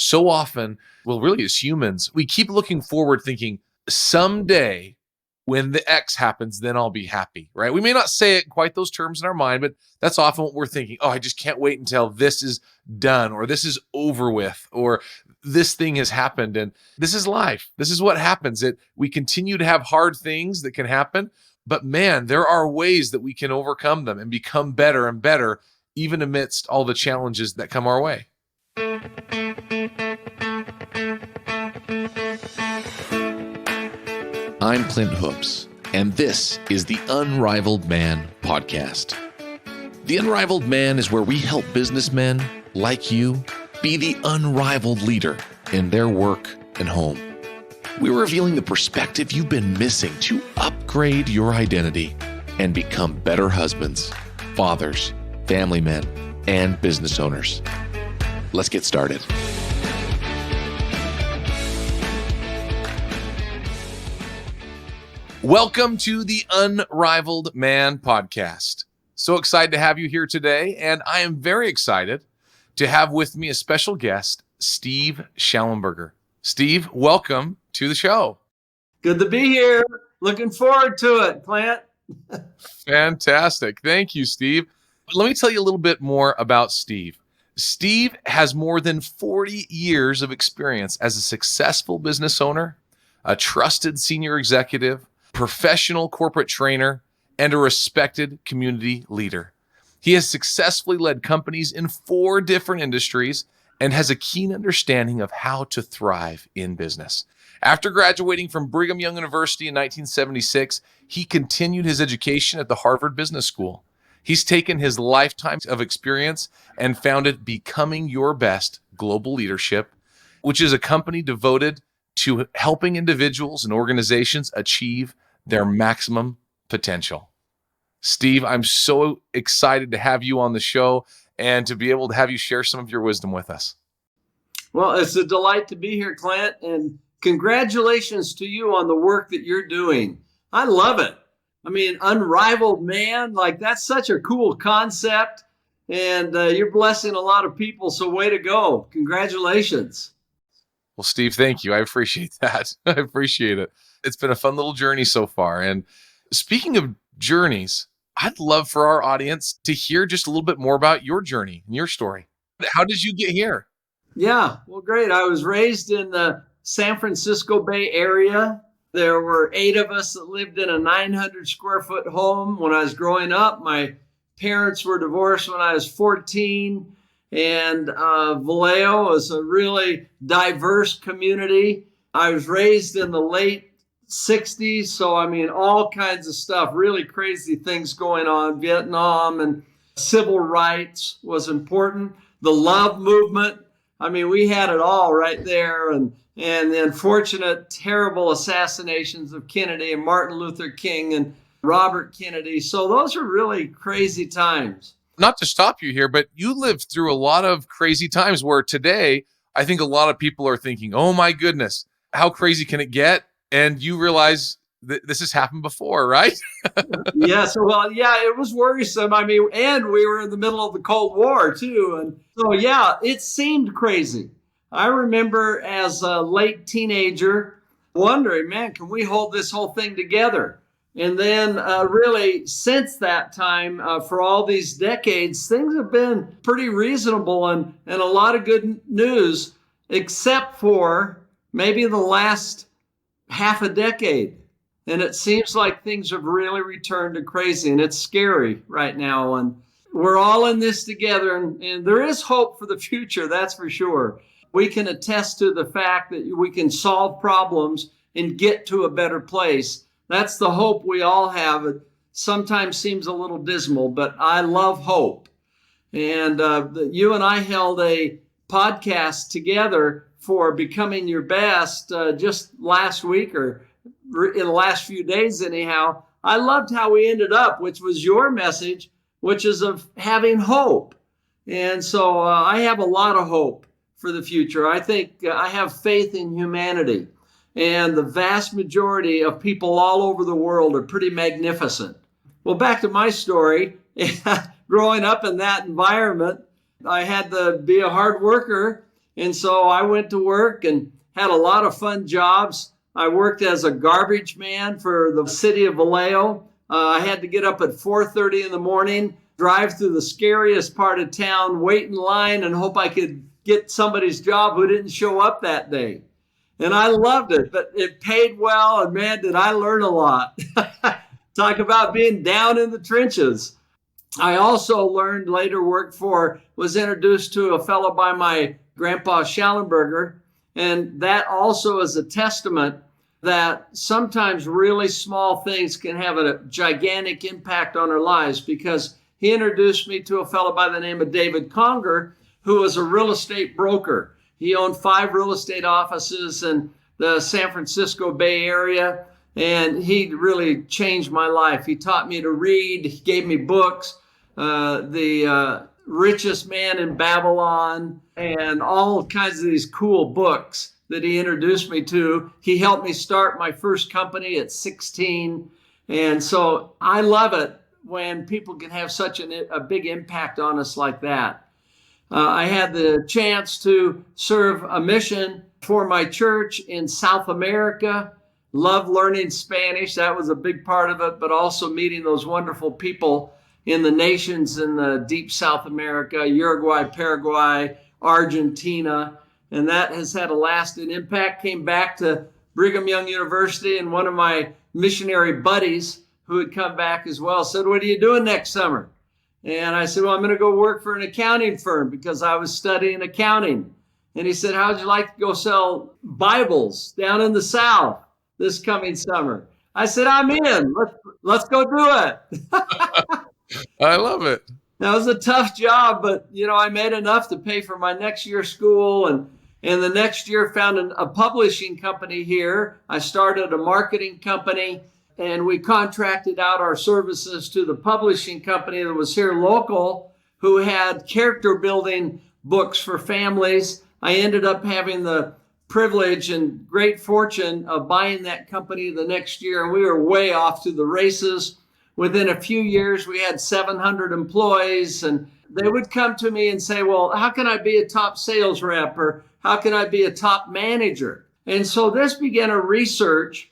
So often, well, really as humans, we keep looking forward thinking, someday when the X happens, then I'll be happy, right? We may not say it in quite those terms in our mind, but that's often what we're thinking. Oh, I just can't wait until this is done, or this is over with, or this thing has happened. And this is life. This is what happens. We continue to have hard things that can happen, but man, there are ways that we can overcome them and become better and better, even amidst all the challenges that come our way. I'm Clint Hoops, and this is the Unrivaled Man podcast. The Unrivaled Man is where we help businessmen like you be the unrivaled leader in their work and home. We're revealing the perspective you've been missing to upgrade your identity and become better husbands, fathers, family men, and business owners. Let's get started. Welcome to the Unrivaled Man podcast. So excited to have you here today, and I am very excited to have with me a special guest, Steve Shallenberger. Steve, welcome to the show. Good to be here. Looking forward to it, Clint. Fantastic. Thank you, Steve. Let me tell you a little bit more about Steve. Steve has more than 40 years of experience as a successful business owner, a trusted senior executive, professional corporate trainer, and a respected community leader. He has successfully led companies in 4 different industries and has a keen understanding of how to thrive in business. After graduating from Brigham Young University in 1976, he continued his education at the Harvard Business School. He's taken his lifetime of experience and founded Becoming Your Best Global Leadership, which is a company devoted to helping individuals and organizations achieve their maximum potential. Steve, I'm so excited to have you on the show and to be able to have you share some of your wisdom with us. Well, it's a delight to be here, Clint, and congratulations to you on the work that you're doing. I love it. I mean, unrivaled man, like that's such a cool concept, and you're blessing a lot of people, so way to go. Congratulations. Well, Steve, thank you. I appreciate that. I appreciate it. It's been a fun little journey so far. And speaking of journeys, I'd love for our audience to hear just a little bit more about your journey and your story. How did you get here? Yeah, well, great. I was raised in the San Francisco Bay Area. There were 8 of us that lived in a 900 square foot home when I was growing up. My parents were divorced when I was 14. And Vallejo is a really diverse community. I was raised in the late 60s. So, I mean, all kinds of stuff, really crazy things going on. Vietnam and civil rights was important. The love movement. I mean, we had it all right there. And the unfortunate, terrible assassinations of Kennedy and Martin Luther King and Robert Kennedy. So those are really crazy times. Not to stop you here, but you lived through a lot of crazy times where today, I think a lot of people are thinking, oh my goodness, how crazy can it get? And you realize that this has happened before, right? Yes. Well, yeah, it was worrisome. I mean, and we were in the middle of the Cold War too. And so, yeah, it seemed crazy. I remember as a late teenager wondering, man, can we hold this whole thing together? And then really since that time, for all these decades, things have been pretty reasonable and a lot of good news, except for maybe the last half a decade. And it seems like things have really returned to crazy, and it's scary right now. And we're all in this together, and there is hope for the future, that's for sure. We can attest to the fact that we can solve problems and get to a better place. That's the hope we all have. It sometimes seems a little dismal, but I love hope. And you and I held a podcast together for Becoming Your Best just last week or in the last few days anyhow. I loved how we ended up, which was your message, which is of having hope. And so I have a lot of hope for the future. I think I have faith in humanity. And the vast majority of people all over the world are pretty magnificent. Well, back to my story. Growing up in that environment, I had to be a hard worker And so I went to work and had a lot of fun jobs. I worked as a garbage man for the city of Vallejo. I had to get up at 4:30 in the morning, drive through the scariest part of town, wait in line, and hope I could get somebody's job who didn't show up that day. And I loved it, but it paid well, and man, did I learn a lot. Talk about being down in the trenches. I also learned later was introduced to a fellow by my grandpa Shallenberger. And that also is a testament that sometimes really small things can have a gigantic impact on our lives, because he introduced me to a fellow by the name of David Conger, who was a real estate broker. He owned 5 real estate offices in the San Francisco Bay Area, and he really changed my life. He taught me to read. He gave me books. The Richest Man in Babylon, and all kinds of these cool books that he introduced me to. He helped me start my first company at 16. And so I love it when people can have such a big impact on us like that. I had the chance to serve a mission for my church in South America. Loved learning Spanish. That was a big part of it, but also meeting those wonderful people in the nations in the deep South America, Uruguay, Paraguay, Argentina. And that has had a lasting impact. Came back to Brigham Young University, and one of my missionary buddies who had come back as well said, "What are you doing next summer?" And I said, "Well, I'm going to go work for an accounting firm," because I was studying accounting. And he said, "How'd you like to go sell Bibles down in the South this coming summer?" I said, "I'm in. Let's go do it." I love it. That was a tough job, but I made enough to pay for my next year's school, and the next year found a publishing company here. I started a marketing company, and we contracted out our services to the publishing company that was here local, who had character building books for families. I ended up having the privilege and great fortune of buying that company the next year, and we were way off to the races. Within a few years, we had 700 employees, and they would come to me and say, "Well, how can I be a top sales rep, or how can I be a top manager?" And so this began a research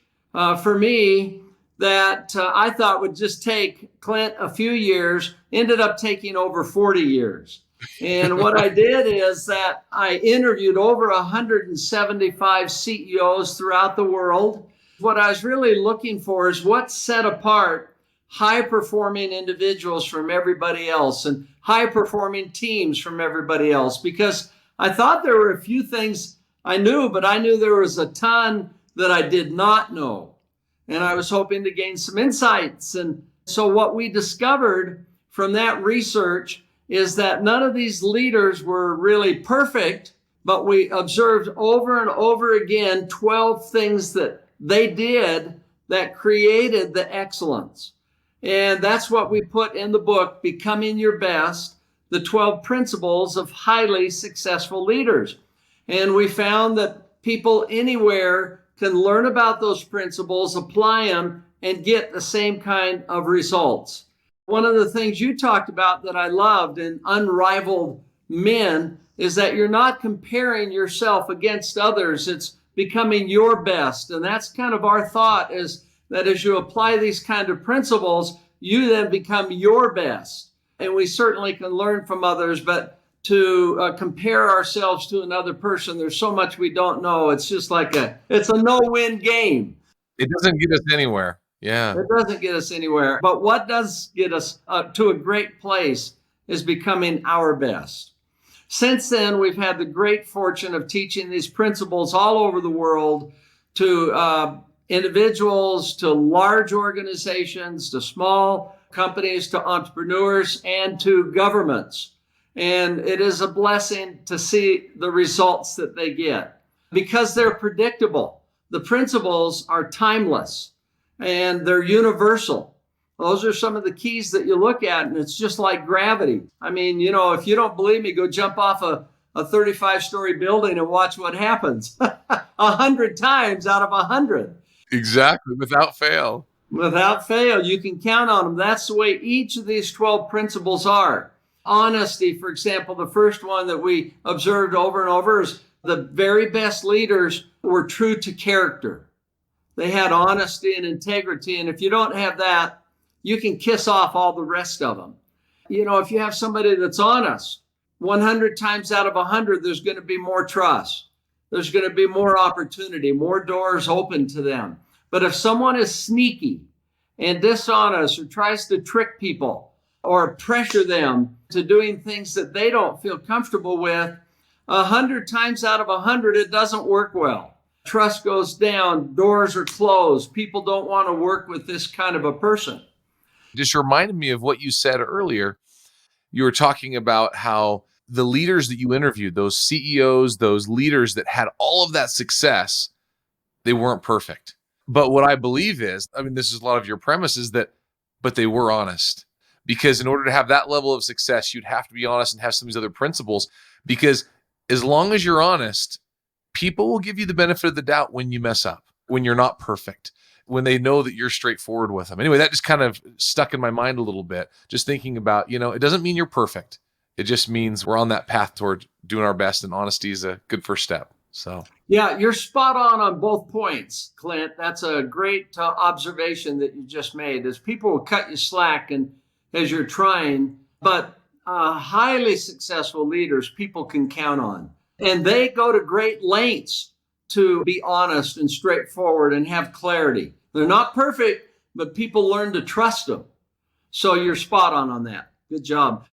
for me that I thought would just take Clint a few years, ended up taking over 40 years. And what I did is that I interviewed over 175 CEOs throughout the world. What I was really looking for is what set apart high-performing individuals from everybody else, and high-performing teams from everybody else, because I thought there were a few things I knew, but I knew there was a ton that I did not know. And I was hoping to gain some insights. And so what we discovered from that research is that none of these leaders were really perfect, but we observed over and over again 12 things that they did that created the excellence. And that's what we put in the book, Becoming Your Best, the 12 Principles of Highly Successful Leaders. And we found that people anywhere can learn about those principles, apply them, and get the same kind of results. One of the things you talked about that I loved in Unrivaled Men is that you're not comparing yourself against others. It's becoming your best. And that's kind of our thought, is that as you apply these kind of principles, you then become your best. And we certainly can learn from others, but to compare ourselves to another person, there's so much we don't know. It's just like it's a no-win game. It doesn't get us anywhere. Yeah. It doesn't get us anywhere. But what does get us to a great place is becoming our best. Since then, we've had the great fortune of teaching these principles all over the world to individuals, to large organizations, to small companies, to entrepreneurs, and to governments. And it is a blessing to see the results that they get because they're predictable. The principles are timeless and they're universal. Those are some of the keys that you look at, and it's just like gravity. I mean, if you don't believe me, go jump off a 35-story building and watch what happens 100 times out of 100. Exactly, without fail. Without fail, you can count on them. That's the way each of these 12 principles are. Honesty, for example, the first one that we observed over and over is the very best leaders were true to character. They had honesty and integrity. And if you don't have that, you can kiss off all the rest of them. If you have somebody that's honest, 100 times out of 100, there's going to be more trust. There's going to be more opportunity, more doors open to them. But if someone is sneaky and dishonest or tries to trick people or pressure them to doing things that they don't feel comfortable with, 100 times out of 100, it doesn't work well. Trust goes down, doors are closed. People don't want to work with this kind of a person. Just reminded me of what you said earlier. You were talking about how the leaders that you interviewed, those CEOs, those leaders that had all of that success, they weren't perfect. But what I believe is, this is a lot of your premises but they were honest. Because in order to have that level of success, you'd have to be honest and have some of these other principles. Because as long as you're honest, people will give you the benefit of the doubt when you mess up, when you're not perfect, when they know that you're straightforward with them. Anyway, that just kind of stuck in my mind a little bit, just thinking about, it doesn't mean you're perfect. It just means we're on that path toward doing our best, and honesty is a good first step. So, yeah, you're spot on both points, Clint. That's a great observation that you just made. As people will cut you slack and as you're trying, but highly successful leaders people can count on. And they go to great lengths to be honest and straightforward and have clarity. They're not perfect, but people learn to trust them. So you're spot on that. Good job.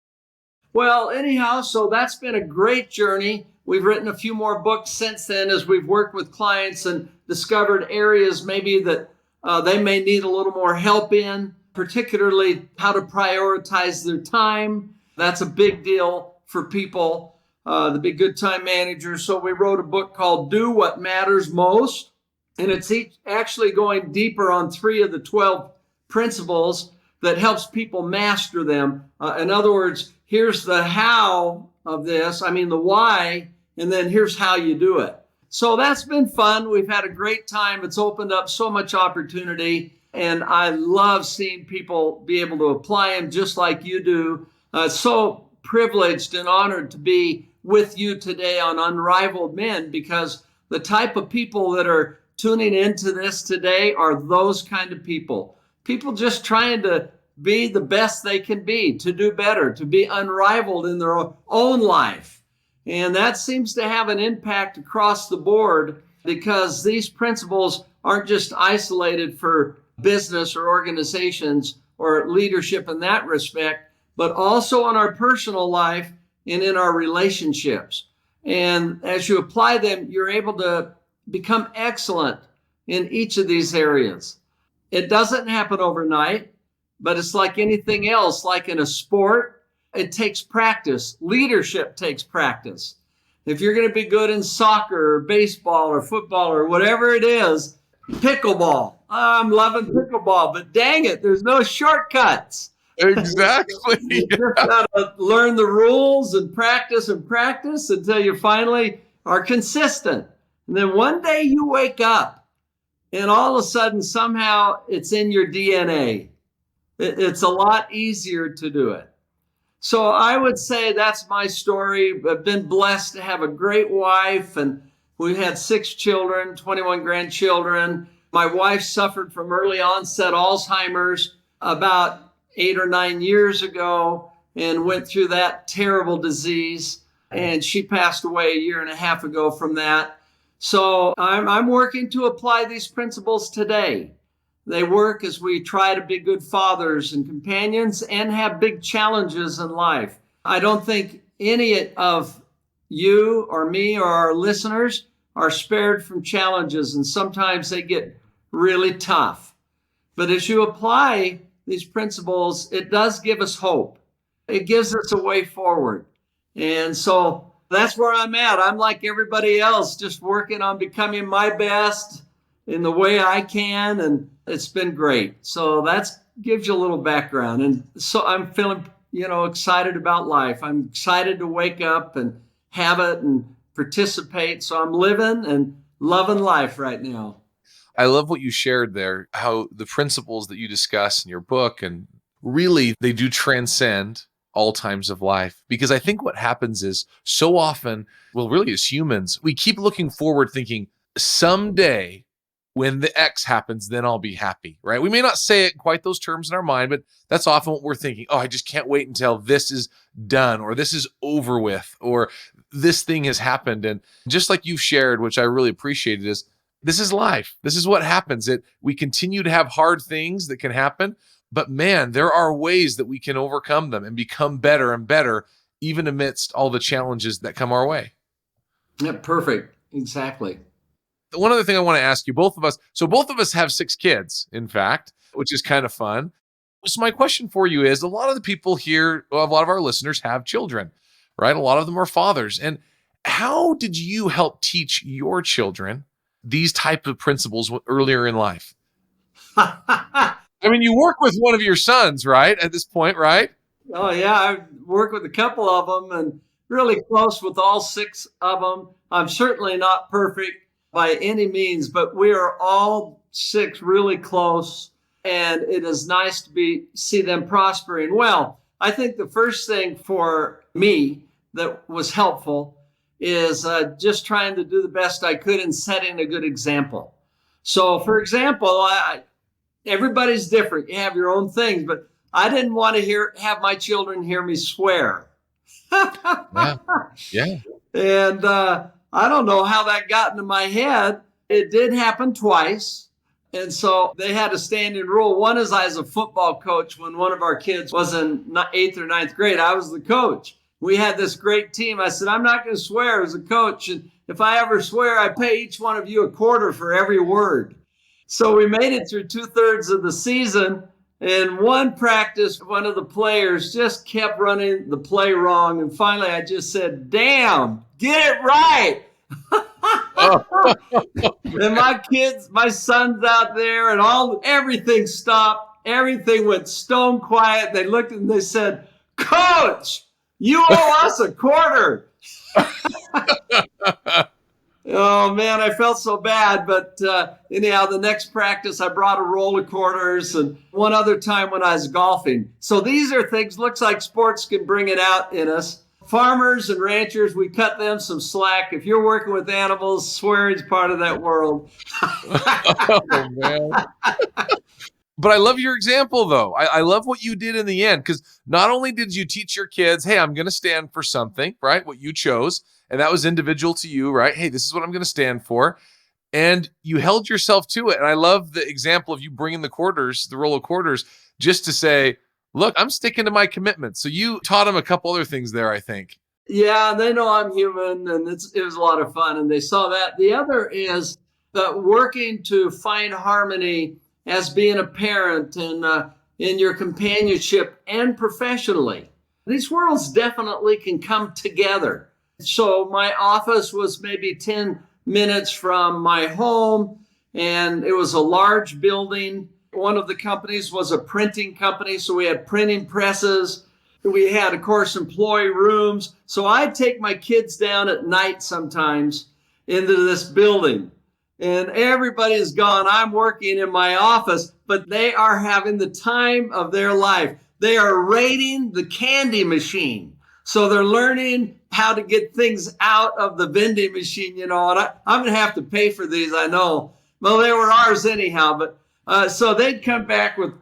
Well, anyhow, so that's been a great journey. We've written a few more books since then as we've worked with clients and discovered areas maybe that they may need a little more help in, particularly how to prioritize their time. That's a big deal for people, to be good time managers. So we wrote a book called Do What Matters Most, and it's actually going deeper on 3 of the 12 principles that helps people master them. In other words, here's the how of this, the why, and then here's how you do it. So that's been fun. We've had a great time. It's opened up so much opportunity, and I love seeing people be able to apply them just like you do. So privileged and honored to be with you today on Unrivaled Men, because the type of people that are tuning into this today are those kind of people. People just trying to be the best they can be, to do better, to be unrivaled in their own life. And that seems to have an impact across the board, because these principles aren't just isolated for business or organizations or leadership in that respect, but also in our personal life and in our relationships. And as you apply them, you're able to become excellent in each of these areas. It doesn't happen overnight, but it's like anything else, like in a sport, it takes practice. Leadership takes practice. If you're going to be good in soccer or baseball or football or whatever it is, pickleball. I'm loving pickleball, but dang it, there's no shortcuts. Exactly. You just got to learn the rules and practice until you finally are consistent. And then one day you wake up and all of a sudden somehow it's in your DNA. It's a lot easier to do it. So I would say that's my story. I've been blessed to have a great wife, and we had 6 children, 21 grandchildren. My wife suffered from early onset Alzheimer's about 8 or 9 years ago and went through that terrible disease. And she passed away a year and a half ago from that. So I'm working to apply these principles today. They work as we try to be good fathers and companions and have big challenges in life. I don't think any of you or me or our listeners are spared from challenges, and sometimes they get really tough. But as you apply these principles, it does give us hope. It gives us a way forward. And so that's where I'm at. I'm like everybody else, just working on becoming my best in the way I can, and it's been great. So that gives you a little background. And so I'm feeling, excited about life. I'm excited to wake up and have it and participate. So I'm living and loving life right now. I love what you shared there, how the principles that you discuss in your book, and really they do transcend all times of life. Because I think what happens is so often, well, really as humans, we keep looking forward thinking, someday when the X happens, then I'll be happy, right? We may not say it in quite those terms in our mind, but that's often what we're thinking. Oh, I just can't wait until this is done, or this is over with, or this thing has happened. And just like you've shared, which I really appreciated, is this is life. This is what happens. We continue to have hard things that can happen, but man, there are ways that we can overcome them and become better and better, even amidst all the challenges that come our way. Yeah, perfect. Exactly. One other thing I want to ask you, both of us have 6 kids, in fact, which is kind of fun. So my question for you is, a lot of the people here, a lot of our listeners have children, right? A lot of them are fathers. And how did you help teach your children these type of principles earlier in life? I mean, you work with one of your sons, right? At this point, right? Oh yeah, I've worked with a couple of them and really close with all 6 of them. I'm certainly not perfect by any means, but we are all 6 really close, and it is nice to see them prospering. Well, I think the first thing for me that was helpful is just trying to do the best I could in setting a good example. So, for example, everybody's different. You have your own things, but I didn't want to have my children hear me swear. Yeah. Yeah. And I don't know how that got into my head. It did happen twice. And so they had a standing rule. One is I was a football coach when one of our kids was in 8th or 9th grade. I was the coach. We had this great team. I said, I'm not going to swear as a coach. And if I ever swear, I pay each one of you a quarter for every word. So we made it through 2/3 of the season. In one practice, one of the players just kept running the play wrong. And finally, I just said, damn, get it right. And my son's out there, and everything stopped. Everything went stone quiet. They looked and they said, Coach, you owe us a quarter. Oh, man, I felt so bad. But anyhow, the next practice, I brought a roll of quarters, and one other time when I was golfing. So these are things, looks like sports can bring it out in us. Farmers and ranchers, we cut them some slack. If you're working with animals, swearing's part of that world. Oh, man. But I love your example, though. I love what you did in the end, because not only did you teach your kids, hey, I'm going to stand for something, right? What you chose. And that was individual to you, right? Hey, this is what I'm going to stand for. And you held yourself to it. And I love the example of you bringing the roll of quarters, just to say, look, I'm sticking to my commitment. So you taught them a couple other things there, I think. Yeah, they know I'm human, and it was a lot of fun, and they saw that. The other is working to find harmony as being a parent and in your companionship and professionally. These worlds definitely can come together. So my office was maybe 10 minutes from my home, and it was a large building. One of the companies was a printing company, so we had printing presses. We had, of course, employee rooms. So I'd take my kids down at night sometimes into this building, and everybody's gone. I'm working in my office, but they are having the time of their life. They are raiding the candy machine. So they're learning how to get things out of the vending machine, and I'm going to have to pay for these, I know. Well, they were ours anyhow, but so they'd come back with,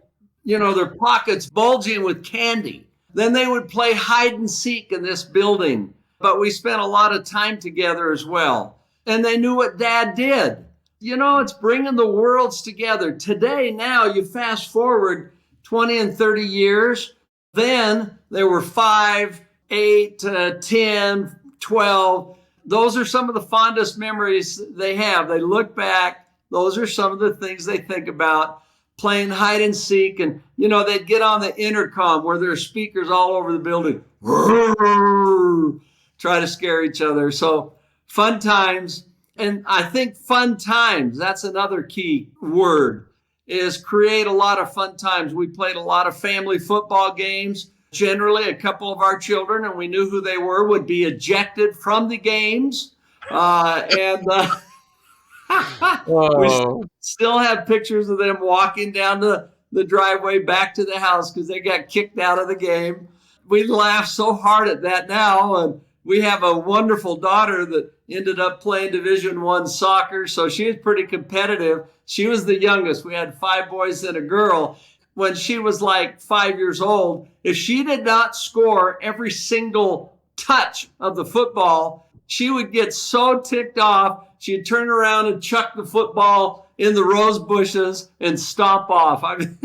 their pockets bulging with candy. Then they would play hide and seek in this building, but we spent a lot of time together as well. And they knew what Dad did. It's bringing the worlds together. Today, now, you fast forward 20 and 30 years, then there were 5, 8, 10, 12. Those are some of the fondest memories they have. They look back. Those are some of the things they think about. Playing hide and seek, and they'd get on the intercom where there are speakers all over the building, try to scare each other. So fun times. And I think fun times, that's another key word, is create a lot of fun times. We played a lot of family football games. Generally, a couple of our children, and we knew who they were, would be ejected from the games. We still have pictures of them walking down the driveway back to the house because they got kicked out of the game. we laugh so hard at that now. And we have a wonderful daughter that ended up playing Division I soccer. So she was pretty competitive. She was the youngest. We had 5 boys and a girl. When she was like 5 years old, if she did not score every single touch of the football, she would get so ticked off, she'd turn around and chuck the football in the rose bushes and stomp off. I mean,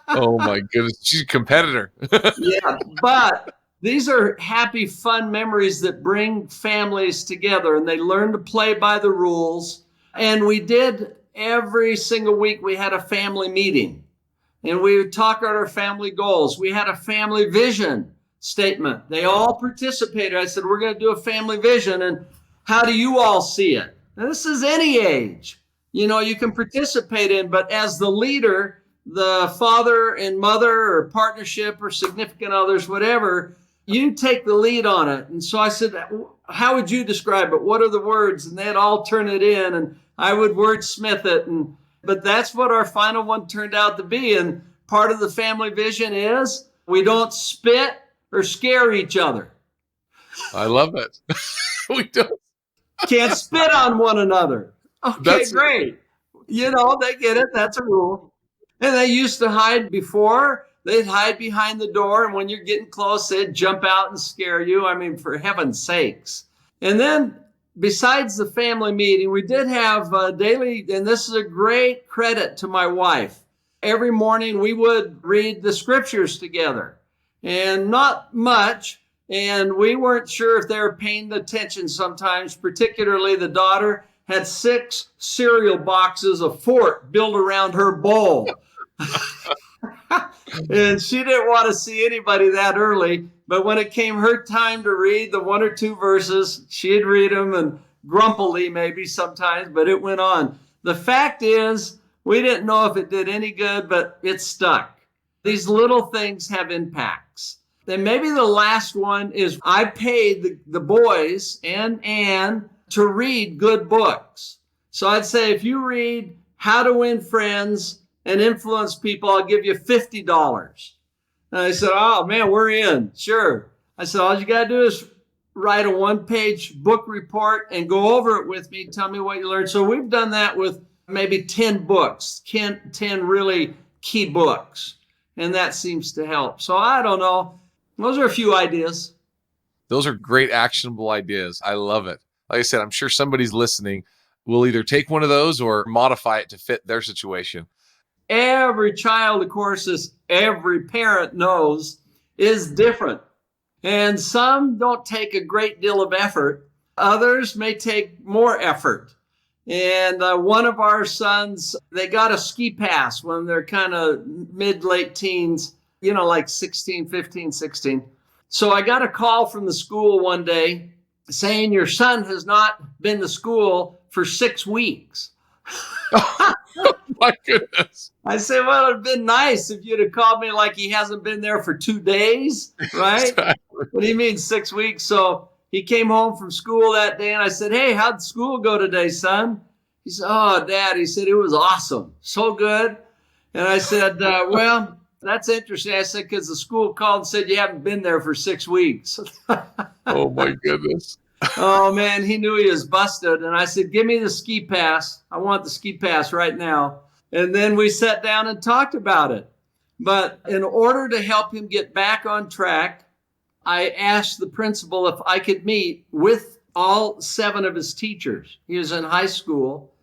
Oh my goodness. She's a competitor. yeah, but these are happy, fun memories that bring families together, and they learn to play by the rules. And we did every single week, we had a family meeting, and we would talk about our family goals. We had a family vision statement. They all participated. I said, we're going to do a family vision, and how do you all see it? And this is any age, you can participate in, but as the leader, the father and mother or partnership or significant others, whatever, you take the lead on it. And so I said, how would you describe it? What are the words? And they'd all turn it in, and I would wordsmith it. But that's what our final one turned out to be. And part of the family vision is we don't spit or scare each other. I love it. We don't. Can't spit on one another. Okay, great. They get it. That's a rule. And they used to hide before. They'd hide behind the door. And when you're getting close, they'd jump out and scare you. I mean, for heaven's sakes. And then besides the family meeting, we did have daily, and this is a great credit to my wife. Every morning we would read the scriptures together, and not much. And we weren't sure if they were paying attention sometimes, particularly the daughter had 6 cereal boxes, a fort built around her bowl. And she didn't want to see anybody that early. But when it came her time to read the 1 or 2 verses, she'd read them, and grumpily maybe sometimes, but it went on. The fact is, we didn't know if it did any good, but it stuck. These little things have impacts. Then maybe the last one is I paid the boys and Ann to read good books. So I'd say if you read How to Win Friends and Influence People, I'll give you $50. And I said, oh man, we're in. Sure. I said, all you got to do is write a 1-page book report and go over it with me. Tell me what you learned. So we've done that with maybe 10 books, 10 really key books. And that seems to help. So I don't know. Those are a few ideas. Those are great actionable ideas. I love it. Like I said, I'm sure somebody's listening will either take one of those or modify it to fit their situation. Every child, of course, as every parent knows, is different. And some don't take a great deal of effort. Others may take more effort. And one of our sons, they got a ski pass when they're kind of late teens, like 16, 15, 16. So I got a call from the school one day saying your son has not been to school for 6 weeks. Oh, my goodness. I said, well, it'd been nice if you'd have called me like he hasn't been there for 2 days, right? Exactly. What do you mean 6 weeks? So he came home from school that day, and I said, hey, how'd school go today, son? He said, oh, Dad, he said, it was awesome. So good. And I said, well, that's interesting. I said, because the school called and said you haven't been there for 6 weeks. Oh, my goodness. Oh, man, he knew he was busted. And I said, give me the ski pass. I want the ski pass right now. And then we sat down and talked about it. But in order to help him get back on track, I asked the principal if I could meet with all 7 of his teachers. He was in high school.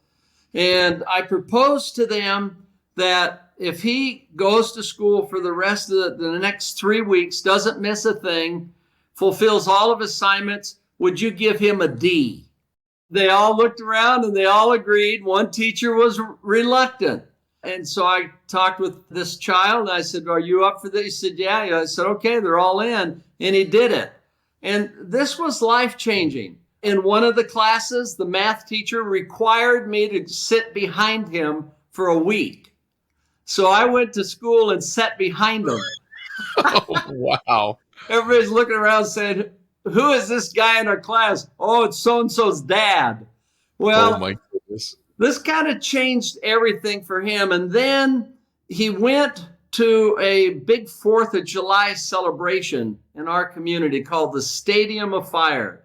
And I proposed to them that if he goes to school for the rest of the next 3 weeks, doesn't miss a thing, fulfills all of his assignments, would you give him a D? They all looked around and they all agreed. One teacher was reluctant. And so I talked with this child and I said, are you up for this? He said, yeah. I said, okay, they're all in. And he did it. And this was life-changing. In one of the classes, the math teacher required me to sit behind him for a week. So I went to school and sat behind him. Oh, wow. Everybody's looking around saying, who is this guy in our class? Oh, it's so-and-so's dad. Well, oh my goodness. This kind of changed everything for him. And then he went to a big 4th of July celebration in our community called the Stadium of Fire.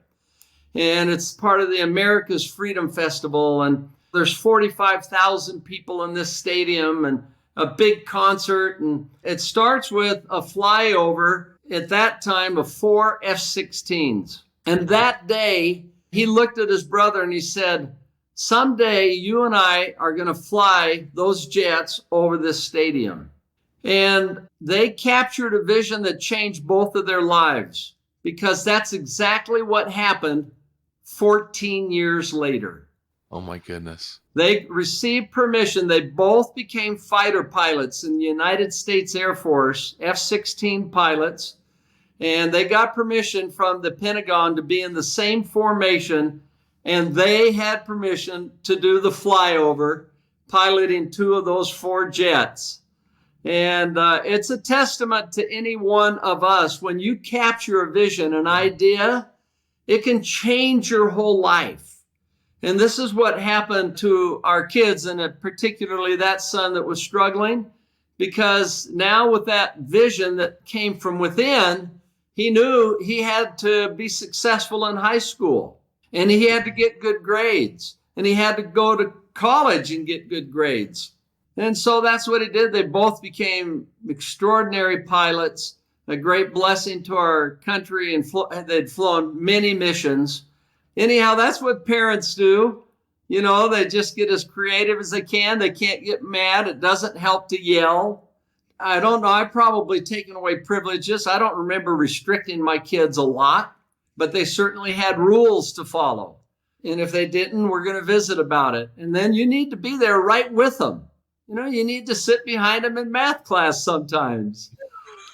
And it's part of the America's Freedom Festival. And there's 45,000 people in this stadium and a big concert. And it starts with a flyover at that time of 4 F-16s. And that day, he looked at his brother and he said, someday you and I are going to fly those jets over this stadium. And they captured a vision that changed both of their lives, because that's exactly what happened 14 years later. Oh my goodness. They received permission. They both became fighter pilots in the United States Air Force, F-16 pilots. And they got permission from the Pentagon to be in the same formation. And they had permission to do the flyover, piloting 2 of those 4 jets. And it's a testament to any one of us. When you capture a vision, an idea, it can change your whole life. And this is what happened to our kids, and particularly that son that was struggling, because now with that vision that came from within, he knew he had to be successful in high school, and he had to get good grades, and he had to go to college and get good grades. And so that's what he did. They both became extraordinary pilots, a great blessing to our country, and they'd flown many missions. Anyhow, that's what parents do. You know, they just get as creative as they can. They can't get mad. It doesn't help to yell. I don't know. I've probably taken away privileges. I don't remember restricting my kids a lot, but they certainly had rules to follow. And if they didn't, we're going to visit about it. And then you need to be there right with them. You know, you need to sit behind them in math class sometimes.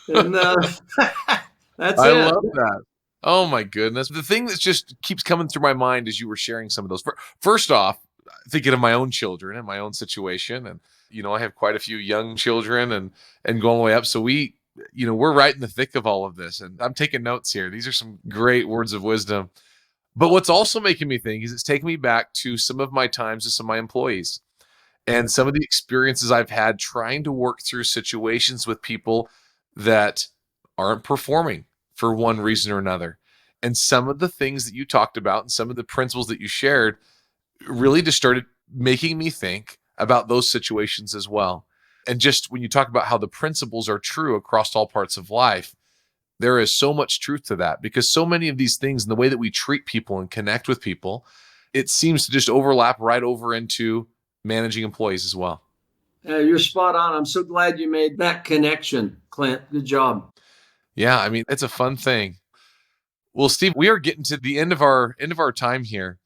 And that's I it. love that. Oh my goodness. The thing that just keeps coming through my mind as you were sharing some of those. First off, thinking of my own children and my own situation. And, you know, I have quite a few young children and going all the way up. So we're right in the thick of all of this. And I'm taking notes here. These are some great words of wisdom. But what's also making me think is it's taking me back to some of my times with some of my employees and some of the experiences I've had trying to work through situations with people that aren't performing for one reason or another. And some of the things that you talked about and some of the principles that you shared really just started making me think about those situations as well. And just when you talk about how the principles are true across all parts of life, there is so much truth to that, because so many of these things and the way that we treat people and connect with people, it seems to just overlap right over into managing employees as well. You're spot on. I'm so glad you made that connection, Clint. Good job. Yeah, I mean, it's a fun thing. Well, Steve, we are getting to the end of our time here.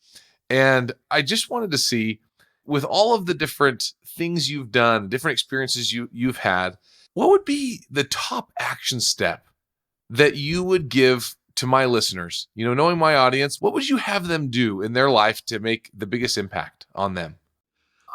And I just wanted to see, with all of the different things you've done, different experiences you've had, what would be the top action step that you would give to my listeners? You know, knowing my audience, what would you have them do in their life to make the biggest impact on them?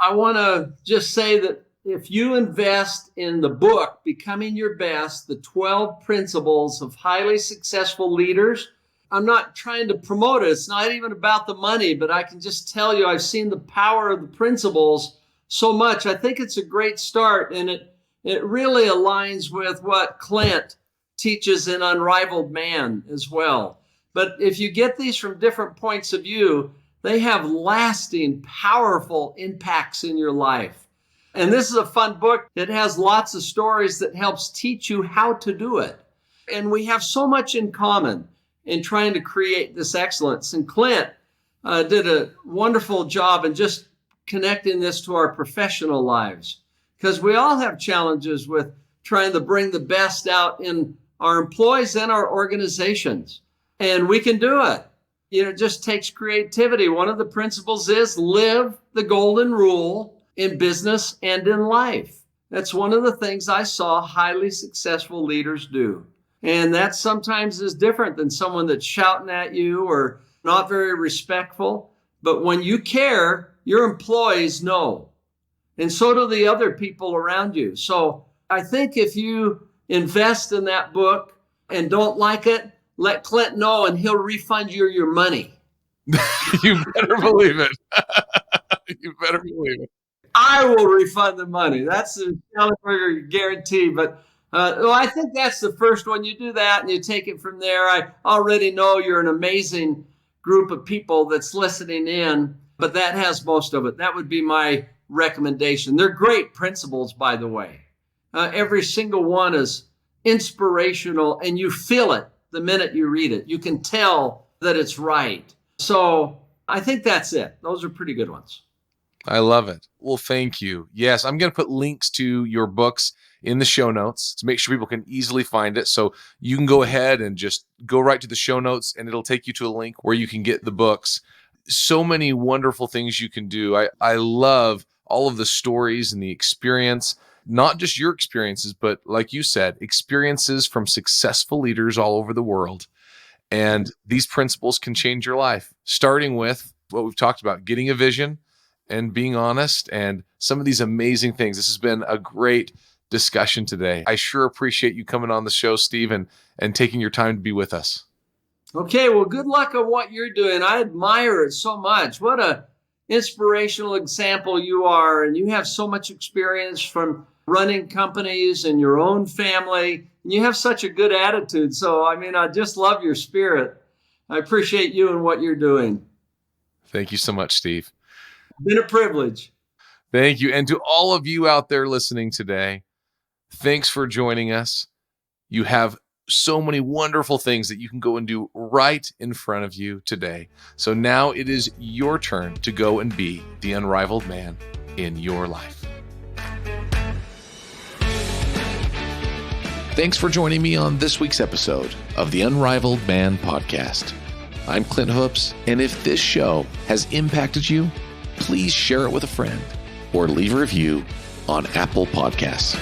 I want to just say that if you invest in the book, Becoming Your Best, the 12 Principles of Highly Successful Leaders, I'm not trying to promote it. It's not even about the money, but I can just tell you, I've seen the power of the principles so much. I think it's a great start, and it really aligns with what Clint teaches in Unrivaled Man as well. But if you get these from different points of view, they have lasting, powerful impacts in your life. And this is a fun book. It has lots of stories that helps teach you how to do it. And we have so much in common in trying to create this excellence. And Clint did a wonderful job in just connecting this to our professional lives, because we all have challenges with trying to bring the best out in our employees and our organizations. And we can do it. You know, it just takes creativity. One of the principles is live the golden rule in business and in life. That's one of the things I saw highly successful leaders do. And that sometimes is different than someone that's shouting at you or not very respectful. But when you care, your employees know. And so do the other people around you. So I think if you invest in that book and don't like it, let Clint know and he'll refund you your money. You better believe it. You better believe it. I will refund the money. That's the Shallenberger guarantee. But well, I think that's the first one. You do that and you take it from there. I already know you're an amazing group of people that's listening in, but that has most of it. That would be my recommendation. They're great principles, by the way. Every single one is inspirational, and you feel it the minute you read it. You can tell that it's right. So I think that's it. Those are pretty good ones. I love it. Well, thank you. Yes, I'm going to put links to your books in the show notes to make sure people can easily find it. So you can go ahead and just go right to the show notes, and it'll take you to a link where you can get the books. So many wonderful things you can do. I love all of the stories and the experience, not just your experiences, but like you said, experiences from successful leaders all over the world. And these principles can change your life, starting with what we've talked about, getting a vision and being honest, and some of these amazing things. This has been a great discussion today. I sure appreciate you coming on the show, Steve, and taking your time to be with us. Okay, well, good luck on what you're doing. I admire it so much. What a inspirational example you are, and you have so much experience from running companies and your own family, and you have such a good attitude. So, I mean, I just love your spirit. I appreciate you and what you're doing. Thank you so much, Steve. Been a privilege. Thank you. And to all of you out there listening today, thanks for joining us. You have so many wonderful things that you can go and do right in front of you today. So now it is your turn to go and be the unrivaled man in your life. Thanks for joining me on this week's episode of the Unrivaled Man Podcast. I'm Clint Hoops, and if this show has impacted you, please share it with a friend or leave a review on Apple Podcasts.